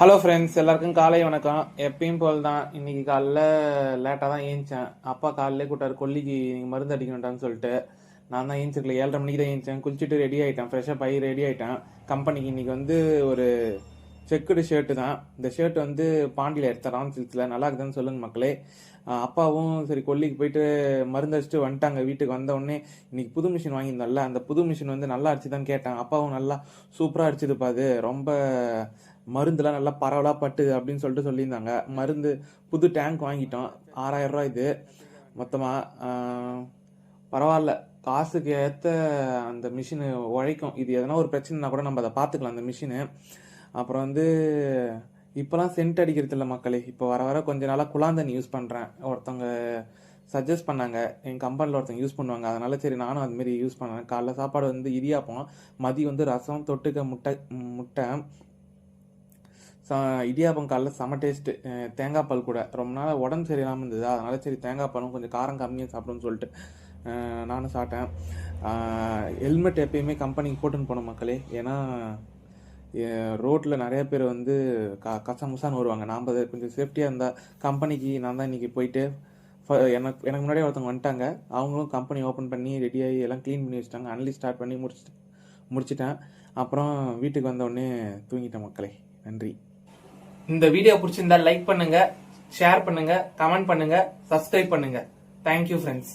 Hello friends, எல்லாருக்கும் காலை வணக்கம். எப்பயும் போல் தான் இன்னைக்கு காலைல லேட்டாக தான் ஏந்திச்சேன். அப்பா காலையிலே கூட்டார் கொல்லிக்கு நீங்கள் மருந்து அடிக்கணும்டான்னு சொல்லிட்டு நான் தான் ஏஞ்சிருக்கல. 7:30 மணிக்கு தான் ஏந்திச்சேன். குளிச்சுட்டு ரெடி ஆகிட்டேன், ஃப்ரெஷ்ஷாக ஆகி ரெடி ஆகிட்டேன். கம்பெனிக்கு இன்னைக்கு வந்து ஒரு செக்குடு ஷர்ட்டு தான். இந்த ஷர்ட் வந்து பாண்டியில் எடுத்தேன், ராம் சில்க்ஸில். நல்லா இருக்குதுன்னு சொல்லுங்க மக்களே. அப்பாவும் சரி கொல்லிக்கு போயிட்டு மருந்து அடிச்சுட்டு வந்துட்டாங்க. வீட்டுக்கு வந்த உடனே இன்னைக்கு புது மிஷின் வாங்கியிருந்தோம்ல, அந்த புது மிஷின் வந்து நல்லா அடிச்சுதான்னு கேட்டேன். அப்பாவும் நல்லா சூப்பராக அடிச்சுதுப்பா, அது ரொம்ப மருந்துலாம் நல்லா பரவலாக பட்டு அப்படின்னு சொல்லிட்டு சொல்லியிருந்தாங்க. மருந்து புது டேங்க் வாங்கிட்டோம், 6000 ரூபா இது மொத்தமாக. பரவாயில்ல, காசுக்கு ஏற்ற அந்த மிஷினு உழைக்கும். இது எதனா ஒரு பிரச்சனைனா கூட நம்ம அதை பார்த்துக்கலாம் அந்த மிஷினு. அப்புறம் வந்து இப்போலாம் சென்ட் அடிக்கிறது இல்லை மக்களே. இப்போ வர வர கொஞ்ச நாளாக குழாந்தண்ணி யூஸ் பண்ணுறேன். ஒருத்தவங்க சஜஸ்ட் பண்ணாங்க, எங்கள் கம்பெனியில் ஒருத்தவங்க யூஸ் பண்ணுவாங்க, அதனால சரி நானும் அதுமாரி யூஸ் பண்ணேன். காலைல சாப்பாடு வந்து இடியாப்பம், மதியம் வந்து ரசம், தொட்டுக்க முட்டை. இடியாப்பம் காலைல செம டேஸ்ட்டு, தேங்காய் பால் கூட. ரொம்ப நாள் உடம்பு சரியில்லாமல் இருந்தது, அதனால சரி தேங்காய் பாலும் கொஞ்சம் காரம் கம்மியாக சாப்பிடுன்னு சொல்லிட்டு நானும் சாப்பிட்டேன். ஹெல்மெட் எப்பயுமே கம்பெனிக்கு போட்டுன்னு போன மக்களே. ஏன்னா ரோட்டில் நிறைய பேர் வந்து கசமுசான்னு வருவாங்க. நாம் கொஞ்சம் சேஃப்டியாக இருந்தால் கம்பெனிக்கு. நான் தான் இன்றைக்கி போயிட்டு எனக்கு முன்னாடியே ஒருத்தவங்க வந்துட்டாங்க. அவங்களும் கம்பெனி ஓப்பன் பண்ணி ரெடியாகி எல்லாம் க்ளீன் பண்ணி வச்சுட்டாங்க. அனலி ஸ்டார்ட் பண்ணி முடிச்சிட்டேன். அப்புறம் வீட்டுக்கு வந்தோடனே தூங்கிட்டேன் மக்களே. நன்றி. இந்த வீடியோ பிடிச்சிருந்தா லைக் பண்ணுங்க, ஷேர் பண்ணுங்க, கமெண்ட் பண்ணுங்க, சப்ஸ்கிரைப் பண்ணுங்க. Thank you friends.